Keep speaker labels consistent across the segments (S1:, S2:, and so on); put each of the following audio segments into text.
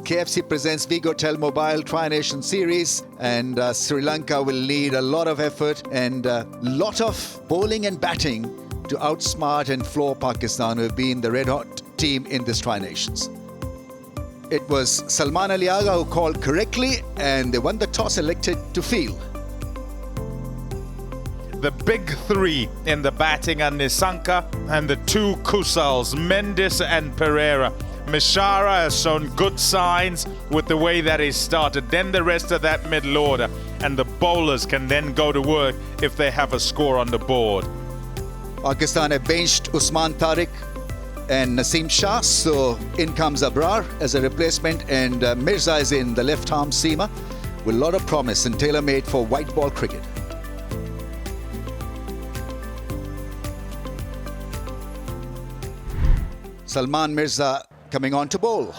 S1: KFC presents Vigo Telmobile Tri-Nation Series, and Sri Lanka will need a lot of effort and a lot of bowling and batting to outsmart and floor Pakistan, who have been the red-hot team in this Tri-Nations. It was Salman Ali Agha who called correctly, and they won the toss, elected to field.
S2: The big three in the batting are Nissanka and the two Kusals, Mendes and Pereira. Mishara has shown good signs with the way that he started. Then the rest of that middle order, and the bowlers can then go to work if they have a score on the board.
S1: Pakistan have benched Usman Tariq and Naseem Shah, so in comes Abrar as a replacement, and Mirza is in the left-arm seamer with a lot of promise and tailor-made for white ball cricket. Salman Mirza coming on to bowl.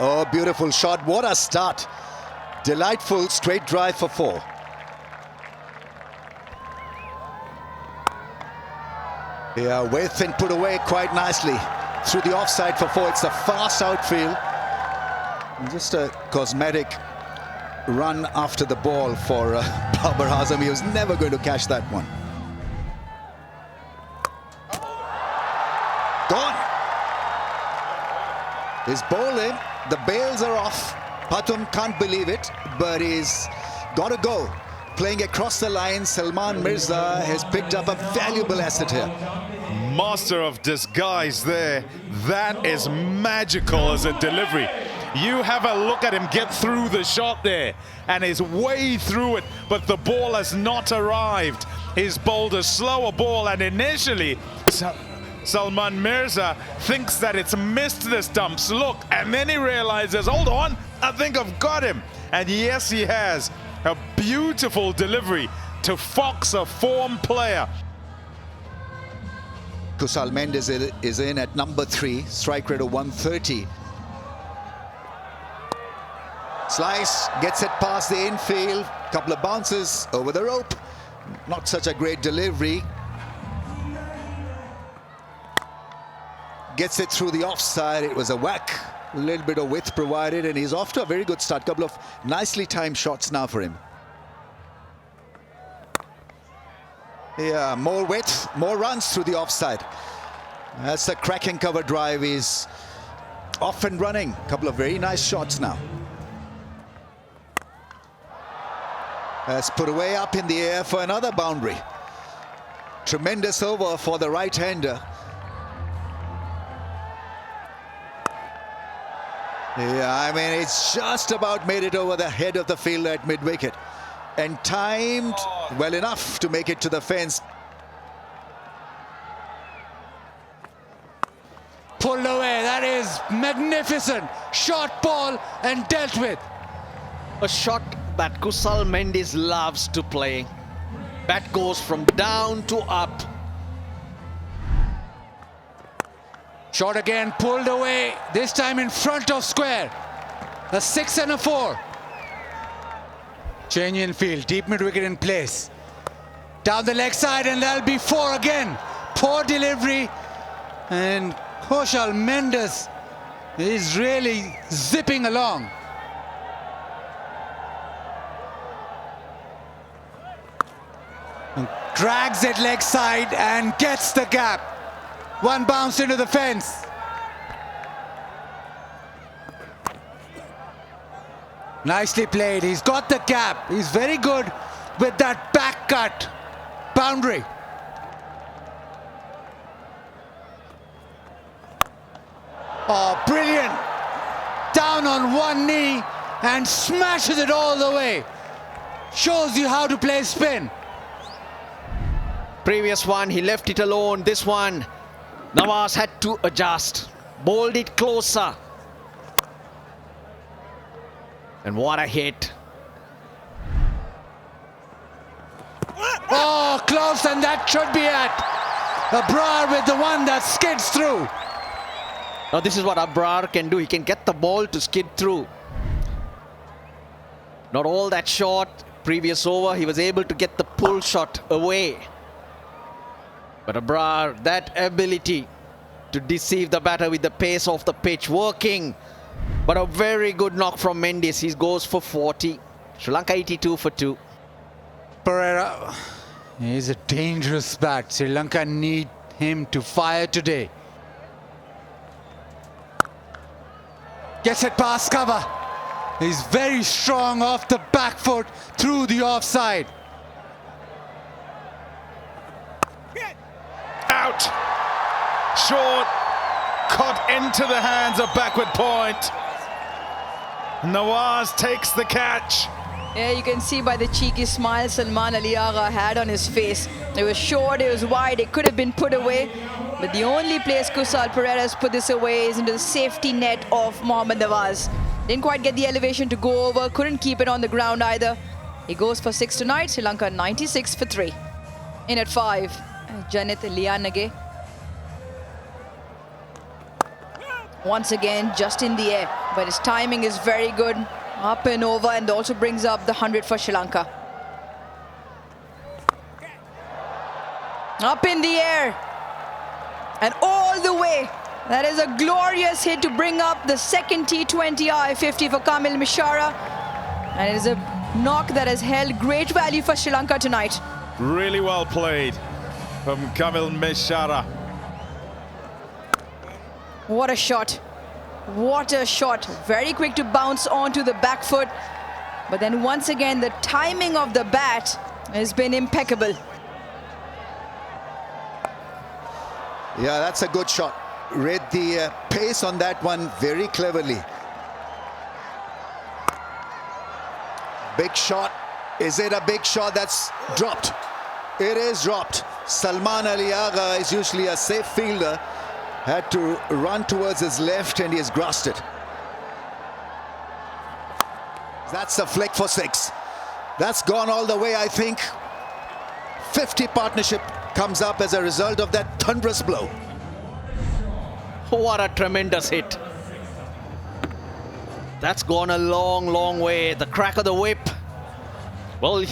S1: Oh, beautiful shot. What a start. Delightful straight drive for 4. Yeah, width and put away quite nicely through the offside for 4. It's a fast outfield. And just a cosmetic run after the ball for Babar Azam. He was never going to catch that one. Gone. He's bowling. The bails are off. Patum can't believe it, but he's got to go. Playing across the line, Salman Mirza has picked up a valuable asset here.
S2: Master of disguise there. That is magical as a delivery. You have a look at him get through the shot there, and his way through it, but the ball has not arrived. He's bowled a slower ball, and initially Salman Mirza thinks that it's missed the stumps. Look, and then he realizes, hold on, I think I've got him. And yes, he has. A beautiful delivery to Fox, a form player.
S1: Kusal Mendes is in at number 3, strike rate of 130. Slice, gets it past the infield, couple of bounces over the rope. Not such a great delivery. Gets it through the offside. It was a whack. A little bit of width provided, and he's off to a very good start. Couple of nicely timed shots now for him. Yeah, more width, more runs through the offside. That's a cracking cover drive. He's off and running. Couple of very nice shots now. That's put away up in the air for another boundary. Tremendous over for the right-hander. Yeah, I mean, it's just about made it over the head of the fielder at mid-wicket. And timed well enough to make it to the fence.
S3: Pulled away. That is magnificent. Short ball and dealt with.
S4: A shot that Kusal Mendes loves to play. Bat goes from down to up.
S3: Shot again, pulled away, this time in front of square. A 6 and a 4. Change in field, deep mid-wicket in place. Down the leg side, and that'll be 4 again. Poor delivery, and Kusal Mendes is really zipping along. And drags it leg side and gets the gap. One bounce into the fence. Nicely played. He's got the gap. He's very good with that back cut boundary. Oh, brilliant. Down on one knee and smashes it all the way. Shows you how to play spin.
S4: Previous one, he left it alone. This one, Nawaz had to adjust, bowled it closer. And what a hit.
S3: Oh, close, and that should be it. Abrar with the one that skids through.
S4: Now this is what Abrar can do. He can get the ball to skid through. Not all that short. Previous over, he was able to get the pull shot away. But Abrar, that ability to deceive the batter with the pace of the pitch working. But a very good knock from Mendes. He goes for 40. Sri Lanka 82 for 2.
S3: Pereira is a dangerous bat. Sri Lanka need him to fire today. Gets it past cover. He's very strong off the back foot through the offside.
S2: Out. Short. Caught into the hands of backward point. Nawaz takes the catch.
S5: Yeah, you can see by the cheeky smile Salman Ali Agha had on his face. It was short, it was wide, it could have been put away. But the only place Kusal Pereira has put this away is into the safety net of Mohammad Nawaz. Didn't quite get the elevation to go over, couldn't keep it on the ground either. He goes for 6 tonight, Sri Lanka 96 for 3. In at 5, Janit Lianage. Once again, just in the air, but his timing is very good. Up and over, and also brings up the 100 for Sri Lanka. Up in the air and all the way. That is a glorious hit to bring up the second T20 50 for Kamil Mishara. And it is a knock that has held great value for Sri Lanka tonight.
S2: Really well played from Kamil Mishara.
S5: What a shot. What a shot. Very quick to bounce onto the back foot. But then once again, the timing of the bat has been impeccable.
S1: Yeah, that's a good shot. Read the pace on that one very cleverly. Big shot. Is it a big shot? That's dropped. It is dropped. Salman Ali Agha is usually a safe fielder. Had to run towards his left and he has grasped it. That's a flick for 6. That's gone all the way, I think. 50 partnership comes up as a result of that thunderous blow.
S4: What a tremendous hit. That's gone a long, long way. The crack of the whip. Well,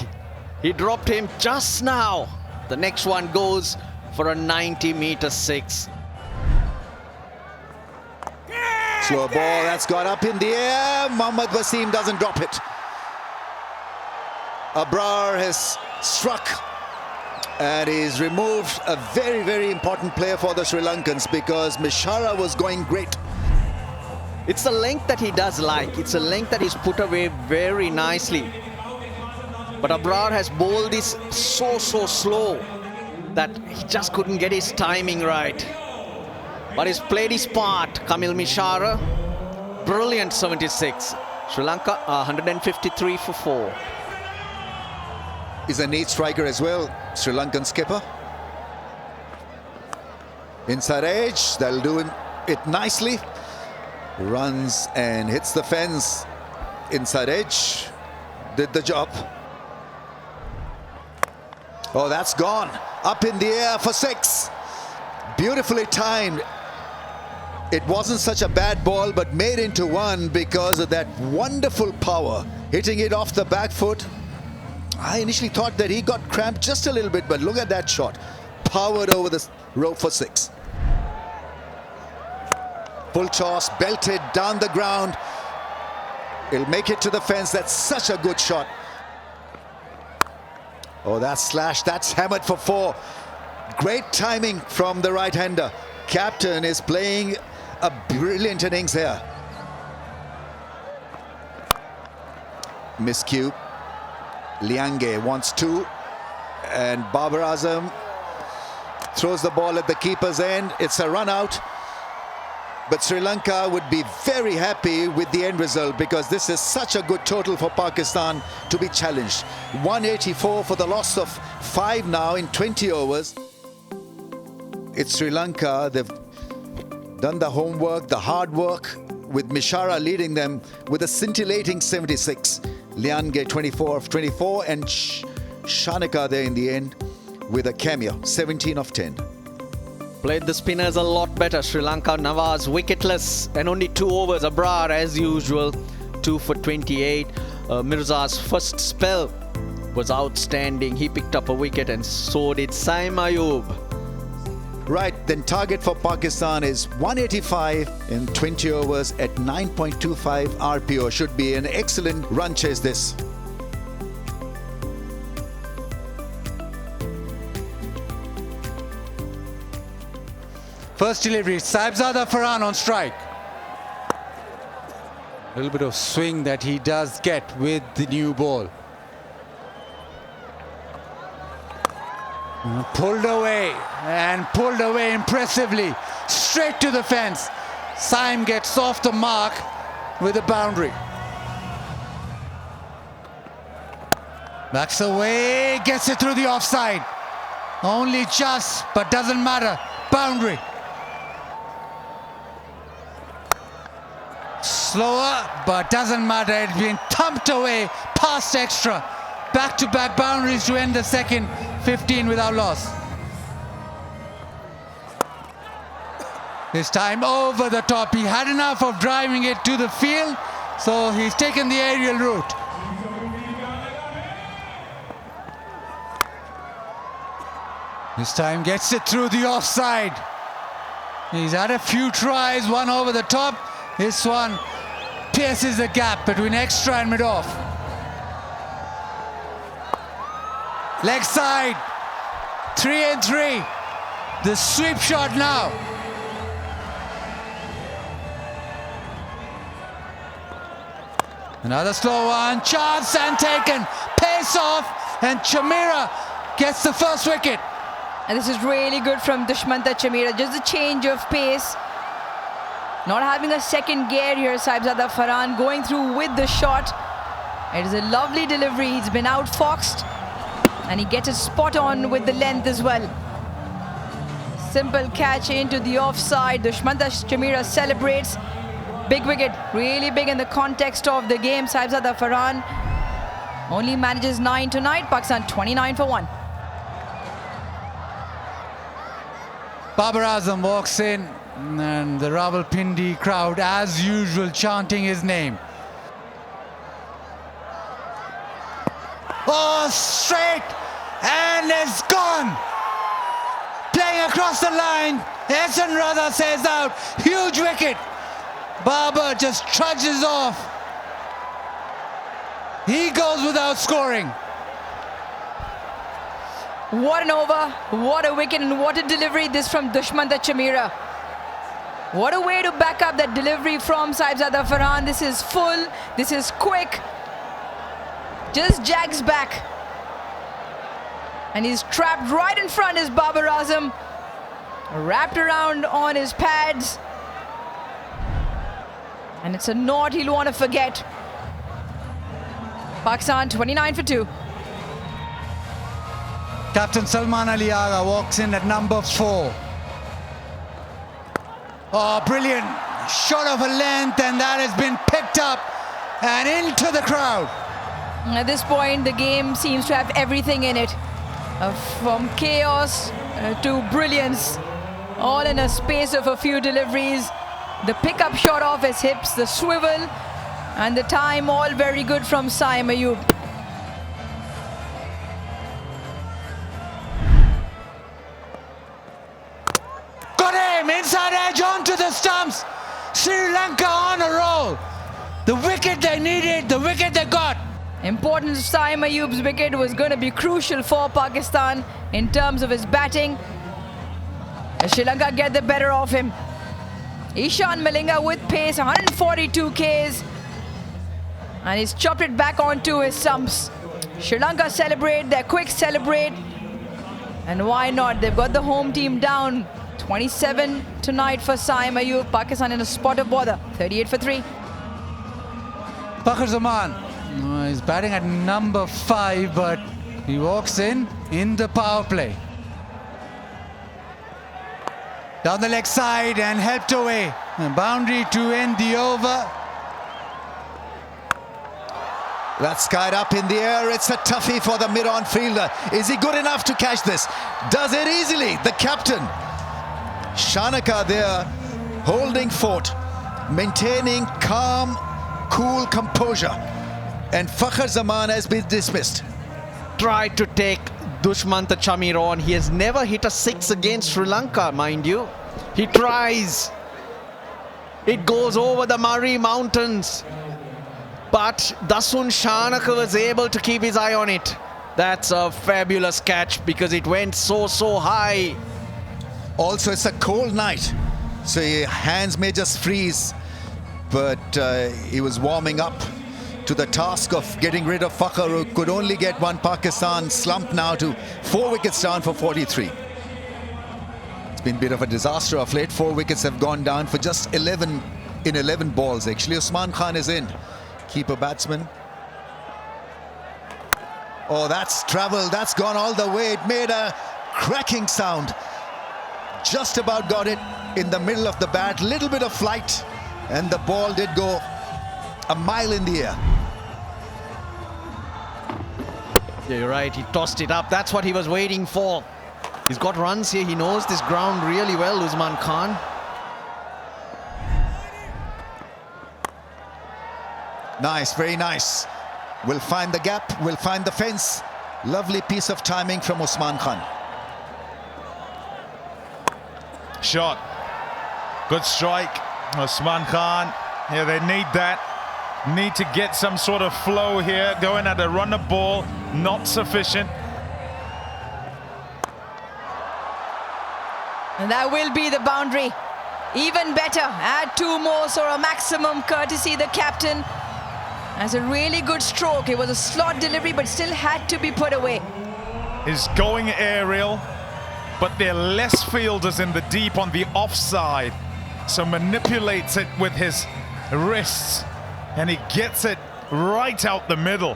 S4: he dropped him just now. The next one goes for a 90-meter 6.
S1: Slow ball, that's got up in the air. Mohammad Wasim doesn't drop it. Abrar has struck and he's removed a very, very important player for the Sri Lankans because Mishara was going great.
S4: It's a length that he does like. It's a length that he's put away very nicely. But Abrar has bowled this so slow that he just couldn't get his timing right. But he's played his part. Kamil Mishara, brilliant 76. Sri Lanka 153 for 4.
S1: He's a neat striker as well, Sri Lankan skipper. Inside edge, that'll do it nicely. Runs and hits the fence. Inside edge, did the job. Oh, that's gone. Up in the air for 6. Beautifully timed. It wasn't such a bad ball, but made into 1 because of that wonderful power. Hitting it off the back foot. I initially thought that he got cramped just a little bit, but look at that shot. Powered over the rope for 6. Full toss, belted down the ground. He'll make it to the fence. That's such a good shot. Oh, that's slashed. That's hammered for 4. Great timing from the right-hander. Captain is playing a brilliant innings here. Miscue. Liange wants 2. And Babar Azam throws the ball at the keeper's end. It's a run out. But Sri Lanka would be very happy with the end result because this is such a good total for Pakistan to be challenged. 184 for the loss of 5 now in 20 overs. It's Sri Lanka. They've done the homework, the hard work, with Mishara leading them with a scintillating 76. Liange 24 of 24 and Shanika there in the end with a cameo, 17 of 10.
S4: Played the spinners a lot better. Sri Lanka, Nawaz wicketless and only 2 overs. Abrar as usual, 2 for 28. Mirza's first spell was outstanding. He picked up a wicket and so did Saim Ayub.
S1: Right, then target for Pakistan is 185 in 20 overs at 9.25 RPO. Should be an excellent run chase this.
S3: First delivery, Saibzada Farhan on strike. A little bit of swing that he does get with the new ball. Pulled away and pulled away impressively, straight to the fence. Saim gets off the mark with a boundary. Backs away, gets it through the offside. Only just, but doesn't matter. Boundary. Slower, but doesn't matter. It's been thumped away past extra. Back-to-back boundaries to end the second 15 without loss. This time over the top. He had enough of driving it to the field, so he's taken the aerial route. This time gets it through the offside. He's had a few tries, one over the top. This one pierces the gap between extra and mid-off. Leg side, 3 and 3. The sweep shot now. Another slow one, chance and taken. Pace off, and Chamira gets the first wicket.
S5: And this is really good from Dushmanta Chamira. Just a change of pace. Not having a second gear here, Saibzada Farhan going through with the shot. It is a lovely delivery. He's been outfoxed. And he gets it spot on with the length as well. Simple catch into the offside. Dushmanta Chamira celebrates. Big wicket, really big in the context of the game. Saibzada Farhan only manages 9 tonight. Pakistan 29 for 1.
S3: Babar Azam walks in, and the Rawalpindi crowd, as usual, chanting his name. Oh, straight, and it's gone. Playing across the line, Ehsan Raza says out, huge wicket. Babar just trudges off. He goes without scoring.
S5: What an over, what a wicket, and what a delivery this from Dushmanta Chamira. What a way to back up that delivery from Saibzada Farhan. This is full, this is quick. Just jags back. And he's trapped right in front is Babar Azam. Wrapped around on his pads. And it's a knot he'll want to forget. Pakistan 29 for 2.
S3: Captain Salman Ali Agha walks in at number 4. Oh, brilliant. Shot of a length, and that has been picked up and into the crowd.
S5: At this point, the game seems to have everything in it. From chaos to brilliance. All in a space of a few deliveries. The pickup shot off his hips, the swivel, and the time, all very good from Saim Ayub.
S3: Got him! Inside edge onto the stumps. Sri Lanka on a roll. The wicket they needed, the wicket they got.
S5: Important Saim Ayub's wicket was going to be crucial for Pakistan in terms of his batting. Sri Lanka get the better of him. Ishan Malinga with pace, 142 Ks. And he's chopped it back onto his stumps. Sri Lanka celebrate, they're quick celebrate. And why not? They've got the home team down. 27 tonight for Saim Ayub. Pakistan in a spot of bother. 38 for 3.
S3: Fakhar Zaman is batting at number 5, but he walks in the power play. Down the leg side and helped away. A boundary to end the over.
S1: That's skied up in the air. It's a toughie for the mid-on fielder. Is he good enough to catch this? Does it easily. The captain, Shanaka there, holding fort, maintaining calm, cool composure. And Fakhar Zaman has been dismissed.
S4: Tried to take Dushmant Chamiron. He has never hit a 6 against Sri Lanka, mind you. He tries. It goes over the Murray Mountains. But Dasun Shanaka was able to keep his eye on it. That's a fabulous catch because it went so high.
S1: Also, it's a cold night, so your hands may just freeze. But he was warming up to the task of getting rid of Fakhar, who could only get one. Pakistan slumped now to 4 wickets down for 43. It's been a bit of a disaster of late. 4 wickets have gone down for just 11 in 11 balls. Actually, Usman Khan is in. Keeper batsman. Oh, that's travelled. That's gone all the way. It made a cracking sound. Just about got it in the middle of the bat. Little bit of flight, and the ball did go a mile in the air.
S4: Yeah, you're right. He tossed it up. That's what he was waiting for. He's got runs here. He knows this ground really well, Usman Khan.
S1: Nice, very nice. Will find the gap, will find the fence. Lovely piece of timing from Usman Khan.
S2: Shot. Good strike. Usman Khan. Yeah, they need that. Need to get some sort of flow here. Going at a runner ball, not sufficient.
S5: And that will be the boundary. Even better, add 2 more, so a maximum courtesy the captain. Has a really good stroke. It was a slot delivery, but still had to be put away.
S2: Is going aerial, but there are less fielders in the deep on the offside. So manipulates it with his wrists, and he gets it right out the middle.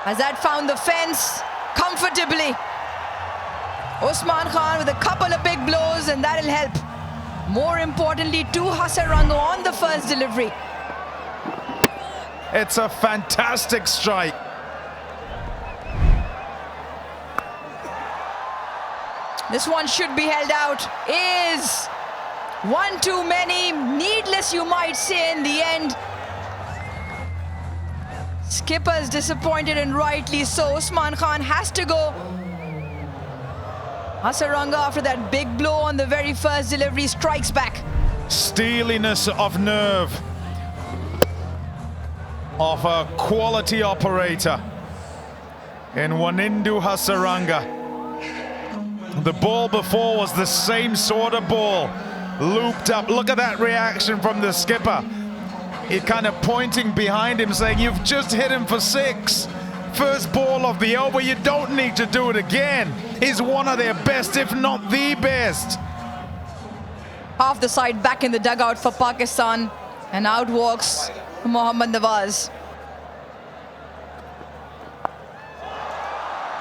S5: Has that found the fence comfortably? Usman Khan with a couple of big blows, and that'll help. More importantly, 2 Hasaranga on the first delivery.
S2: It's a fantastic strike.
S5: This one should be held out. Is one too many. Needless, you might say, in the end. Skipper's disappointed, and rightly so. Usman Khan has to go. Hasaranga, after that big blow on the very first delivery, strikes back.
S2: Steeliness of nerve of a quality operator in Wanindu Hasaranga. The ball before was the same sort of ball, looped up. Look at that reaction from the skipper. He kind of pointing behind him, saying, "You've just hit him for 6. First ball of the over, you don't need to do it again." He's one of their best, if not the best.
S5: Half the side back in the dugout for Pakistan, and out walks Mohammad Nawaz.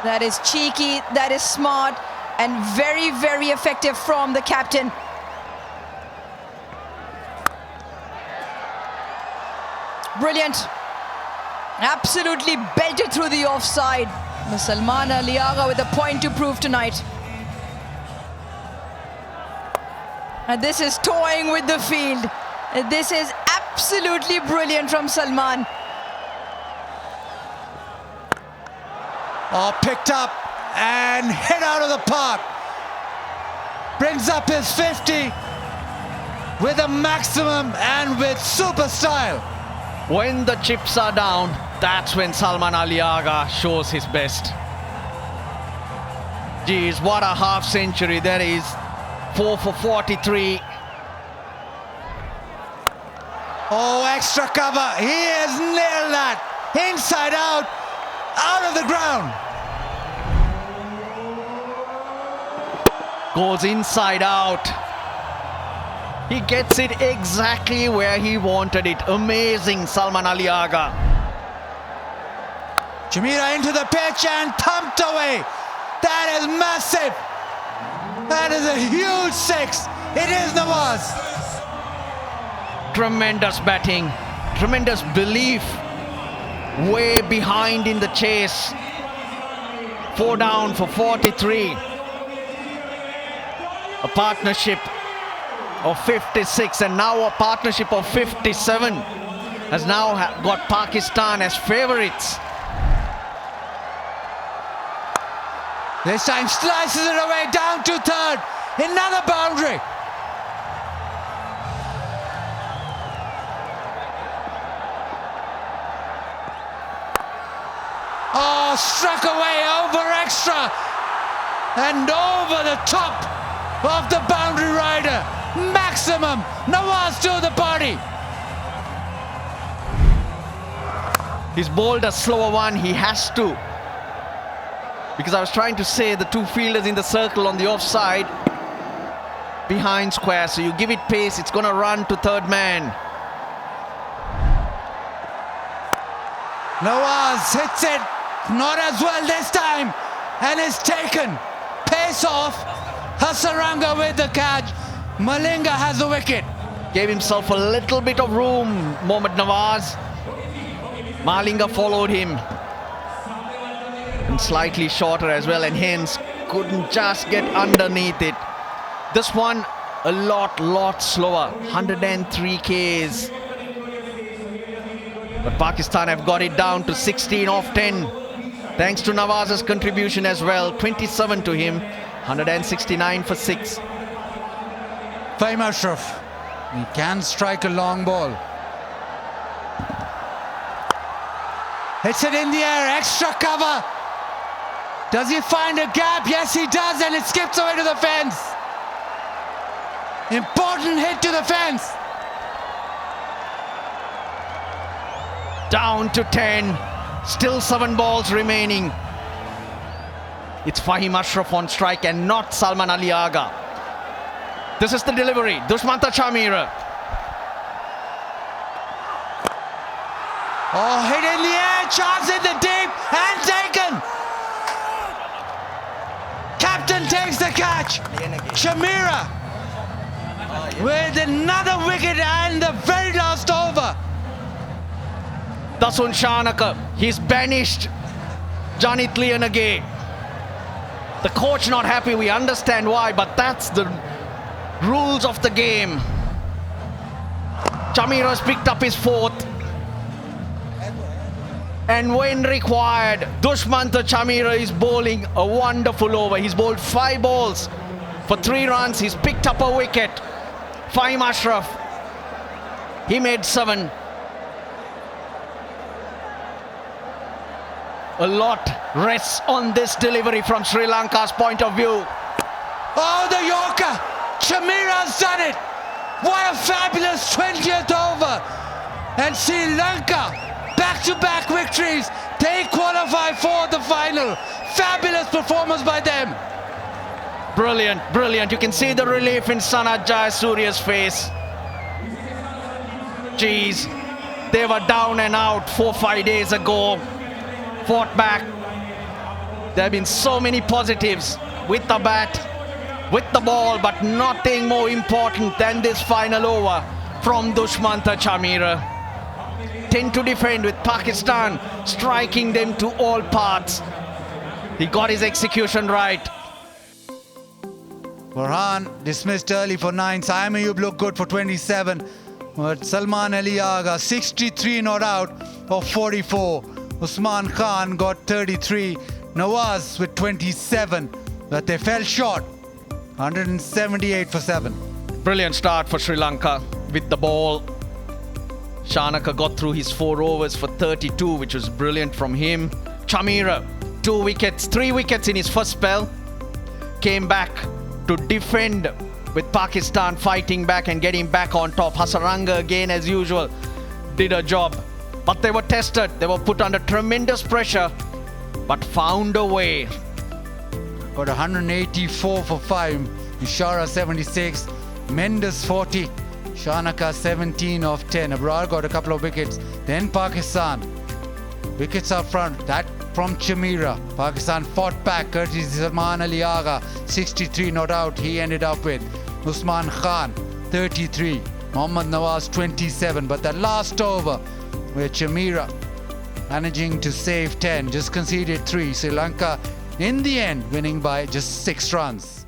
S5: That is cheeky, that is smart, and very, very effective from the captain. Brilliant. Absolutely belted through the offside. Salman Aliaga with a point to prove tonight. And this is toying with the field. This is absolutely brilliant from Salman.
S3: Oh, picked up and hit out of the park. Brings up his 50 with a maximum and with super style.
S4: When the chips are down, that's when Salman Aliaga shows his best. Geez, what a half century that is. 4 for 43.
S3: Oh, extra cover. He has nailed that. Inside out, out of the ground.
S4: Goes inside out. He gets it exactly where he wanted it. Amazing, Salman Aliaga.
S3: Jamira into the pitch and thumped away. That is massive. That is a huge 6. It is Nawaz.
S4: Tremendous batting, tremendous belief. Way behind in the chase. 4 down for 43. A partnership of 56 and now a partnership of 57. has now got Pakistan as favourites.
S3: This time slices it away down to third. Another boundary. Oh, struck away over extra and over the top of the boundary rider. Maximum. Nawaz to the party.
S4: He's bowled a slower one. He has to. Because I was trying to say the two fielders in the circle on the offside behind square. So you give it pace, it's going to run to third man.
S3: Nawaz hits it. Not as well this time. And is taken. Pace off. Hasaranga with the catch. Malinga has the wicket.
S4: Gave himself a little bit of room, Mohammad Nawaz. Malinga followed him. And slightly shorter as well, and hence couldn't just get underneath it. This one a lot slower. 103 Ks. But Pakistan have got it down to 16 off 10. Thanks to Nawaz's contribution as well. 27 to him. 169 for 6.
S3: Fahim Ashraf. He can strike a long ball. Hits it in the air. Extra cover. Does he find a gap? Yes, he does, and it skips away to the fence. Important hit to the fence.
S4: Down to 10. Still 7 balls remaining. It's Fahim Ashraf on strike and not Salman Ali Agha. This is the delivery. Dushmanta Chamira.
S3: Oh, hit in the air. Chance in the deep and taken. Captain takes the catch. Chamira with another wicket and the very last over.
S4: Dasun Shanaka, he's banished Janit Lianage. The coach not happy, we understand why, but that's the rules of the game. Chamira's picked up his 4th. And when required, Dushmanta Chamira is bowling a wonderful over. He's bowled 5 balls for 3 runs. He's picked up a wicket. Fahim Ashraf, he made 7. A lot rests on this delivery from Sri Lanka's point of view.
S3: Oh, the Yorker! Chamira's done it! What a fabulous 20th over! And Sri Lanka, back-to-back victories. They qualify for the final. Fabulous performance by them.
S4: Brilliant, brilliant. You can see the relief in Sanat Jayasuriya's face. Geez, they were down and out 4-5 days ago. Fought back. There have been so many positives with the bat, with the ball, but nothing more important than this final over from Dushmanta Chamira. 10 to defend with Pakistan striking them to all parts. He got his execution right.
S3: Farhan dismissed early for 9. Saim Ayub looked good for 27. But Salman Ali Agha 63 not out of 44. Usman Khan got 33. Nawaz with 27. But they fell short. 178 for 7.
S4: Brilliant start for Sri Lanka with the ball. Shanaka got through his 4 overs for 32, which was brilliant from him. Chamira, 2 wickets, 3 wickets in his first spell. Came back to defend with Pakistan fighting back and getting back on top. Hasaranga again, as usual, did a job. But they were tested. They were put under tremendous pressure, but found a way.
S3: Got 184 for 5. Ishara 76. Mendes 40. Shanaka 17 of 10. Abrar got a couple of wickets. Then Pakistan. Wickets up front. That from Chamira. Pakistan fought back. Courtesy Salman Ali Agha. 63 not out. He ended up with Usman Khan 33. Mohammad Nawaz 27. But that last over where Chamira managing to save 10. Just conceded 3. Sri Lanka in the end winning by just 6 runs.